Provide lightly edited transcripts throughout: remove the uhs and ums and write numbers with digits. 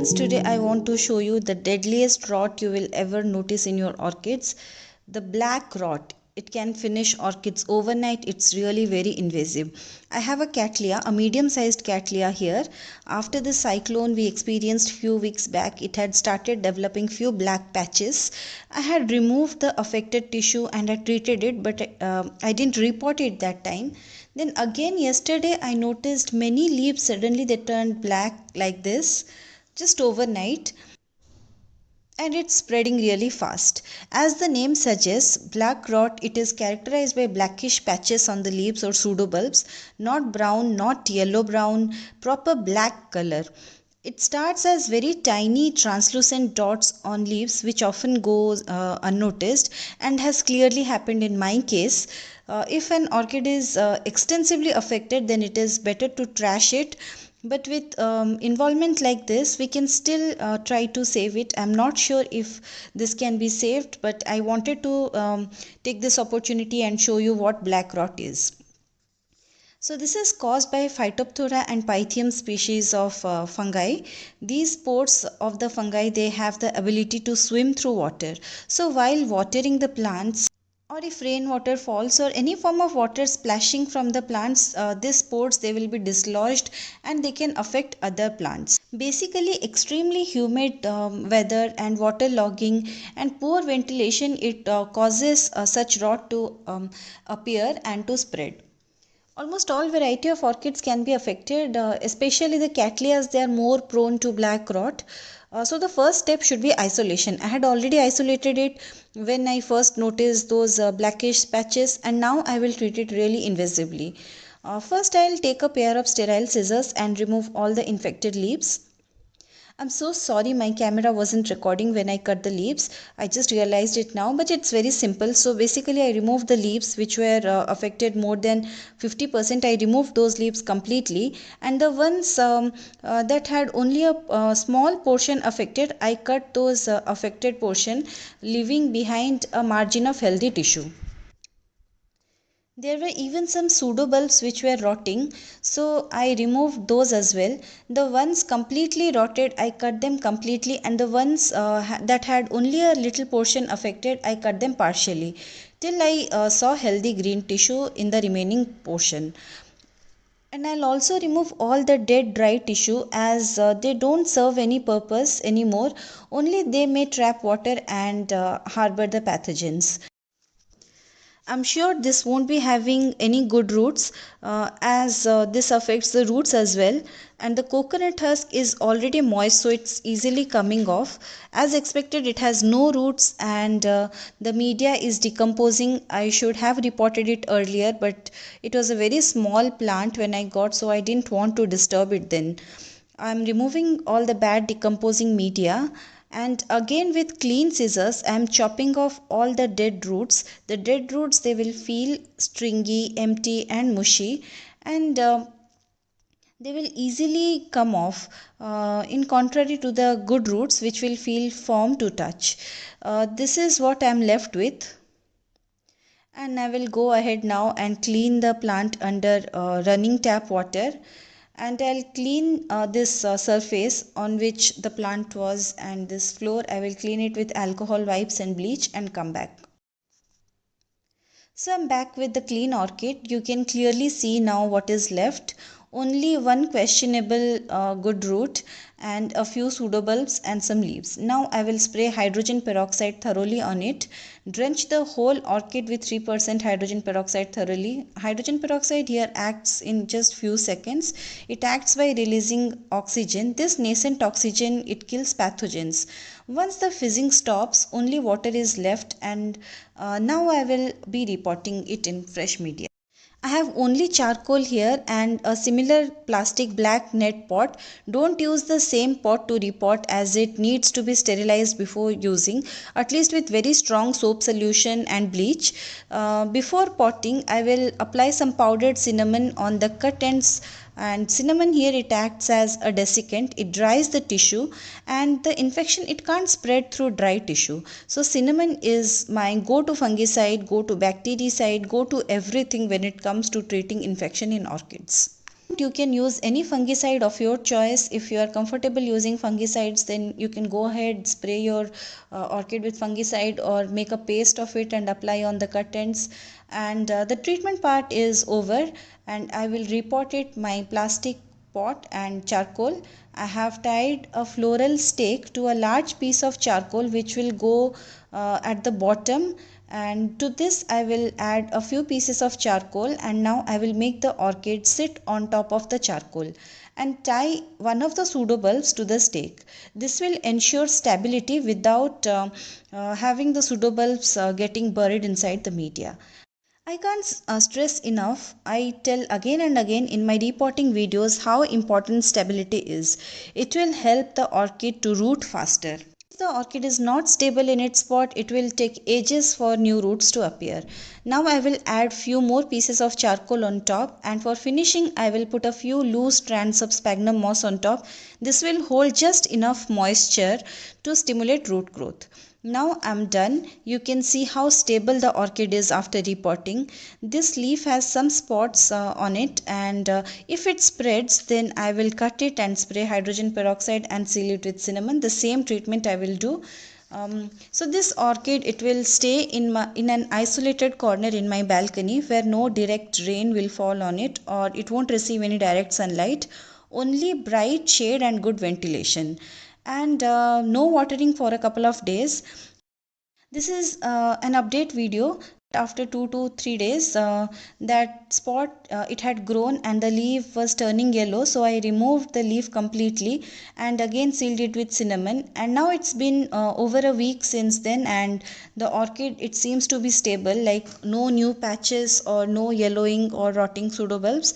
friends, today I want to show you the deadliest rot you will ever notice in your orchids, the black rot. It can finish orchids overnight. It's really very invasive. I have a cattleya, a medium-sized cattleya here. After the cyclone we experienced few weeks back, it had started developing few black patches. I had removed the affected tissue and I treated it, but I didn't report it that time. Then again yesterday I noticed many leaves suddenly they turned black like this just overnight, and it's spreading really fast. As the name suggests, black rot, it is characterized by blackish patches on the leaves or pseudobulbs, not brown, not yellow brown, proper black color. It starts as very tiny translucent dots on leaves which often goes unnoticed, and has clearly happened in my case. If an orchid is extensively affected, then it is better to trash it, but with involvement like this we can still try to save it. I'm not sure if this can be saved, but I wanted to take this opportunity and show you what black rot is. So this is caused by Phytophthora and Pythium species of fungi. These spores of the fungi, they have the ability to swim through water. So while watering the plants, or if rainwater falls or any form of water splashing from the plants, these spores they will be dislodged and they can affect other plants. Basically extremely humid weather and water logging and poor ventilation, it causes such rot to appear and to spread. Almost all variety of orchids can be affected, especially the cattleyas, they are more prone to black rot. So the first step should be isolation. I had already isolated it when I first noticed those blackish patches, and now I will treat it really invisibly. First I will take a pair of sterile scissors and remove all the infected leaves. I'm so sorry my camera wasn't recording when I cut the leaves. I just realized it now, but it's very simple. So basically I removed the leaves which were affected more than 50%. I removed those leaves completely, and the ones that had only a small portion affected, I cut those affected portion, leaving behind a margin of healthy tissue. There were even some pseudobulbs which were rotting, so I removed those as well. The ones completely rotted, I cut them completely, and the ones that had only a little portion affected, I cut them partially till I saw healthy green tissue in the remaining portion. And I'll also remove all the dead dry tissue, as they don't serve any purpose anymore, only they may trap water and harbor the pathogens. I'm sure this won't be having any good roots, as this affects the roots as well, and the coconut husk is already moist, so it's easily coming off. As expected, it has no roots, and the media is decomposing. I should have reported it earlier, but it was a very small plant when I got, so I didn't want to disturb it then. I'm removing all the bad decomposing media, and again with clean scissors I am chopping off all the dead roots. The dead roots, they will feel stringy, empty and mushy, and they will easily come off, in contrary to the good roots which will feel firm to touch. This is what I am left with, and I will go ahead now and clean the plant under running tap water, and I'll clean this surface on which the plant was, and this floor I will clean it with alcohol wipes and bleach and come back. So I'm back with the clean orchid. You can clearly see now what is left. Only one questionable good root and a few pseudobulbs and some leaves. Now I will spray hydrogen peroxide thoroughly on it. Drench the whole orchid with 3% hydrogen peroxide thoroughly. Hydrogen peroxide here acts in just few seconds. It acts by releasing oxygen. This nascent oxygen, it kills pathogens. Once the fizzing stops, only water is left, and now I will be repotting it in fresh media. I have only charcoal here and a similar plastic black net pot. Don't use the same pot to repot, as it needs to be sterilized before using, at least with very strong soap solution and bleach. Before potting, I will apply some powdered cinnamon on the cut ends, and cinnamon here, it acts as a desiccant. It dries the tissue, and the infection, it can't spread through dry tissue. So cinnamon is my go-to fungicide, go-to bactericide, go-to everything when it comes to treating infection in orchids. You can use any fungicide of your choice. If you are comfortable using fungicides, then you can go ahead, spray your orchid with fungicide or make a paste of it and apply on the cut ends. And the treatment part is over, and I will repot it my plastic pot and charcoal. I have tied a floral stake to a large piece of charcoal which will go at the bottom, and to this I will add a few pieces of charcoal, and now I will make the orchid sit on top of the charcoal and tie one of the pseudobulbs to the stake. This will ensure stability without having the pseudobulbs getting buried inside the media. I can't stress enough, I tell again and again in my repotting videos how important stability is. It will help the orchid to root faster. If the orchid is not stable in its pot, it will take ages for new roots to appear. Now I will add few more pieces of charcoal on top, and for finishing I will put a few loose strands of sphagnum moss on top. This will hold just enough moisture to stimulate root growth. Now I'm done. You can see how stable the orchid is after repotting. This leaf has some spots on it, and if it spreads, then I will cut it and spray hydrogen peroxide and seal it with cinnamon. The same treatment I will do. So this orchid, it will stay in an isolated corner in my balcony where no direct rain will fall on it, or it won't receive any direct sunlight. Only bright shade and good ventilation, and no watering for a couple of days. This is an update video. After 2 to 3 days, that spot, it had grown and the leaf was turning yellow, so I removed the leaf completely and again sealed it with cinnamon, and now it's been over a week since then, and the orchid, it seems to be stable, like no new patches or no yellowing or rotting pseudobulbs.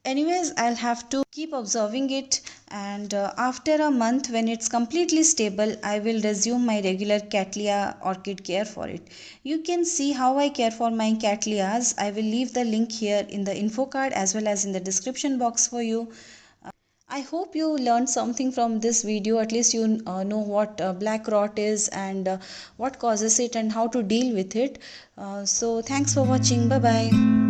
Anyways, I'll have to keep observing it, and after a month, when it's completely stable, I will resume my regular Cattleya orchid care for it. You can see how I care for my Cattleyas. I will leave the link here in the info card as well as in the description box for you. I hope you learned something from this video. At least you know what black rot is, and what causes it and how to deal with it. So thanks for watching. Bye bye.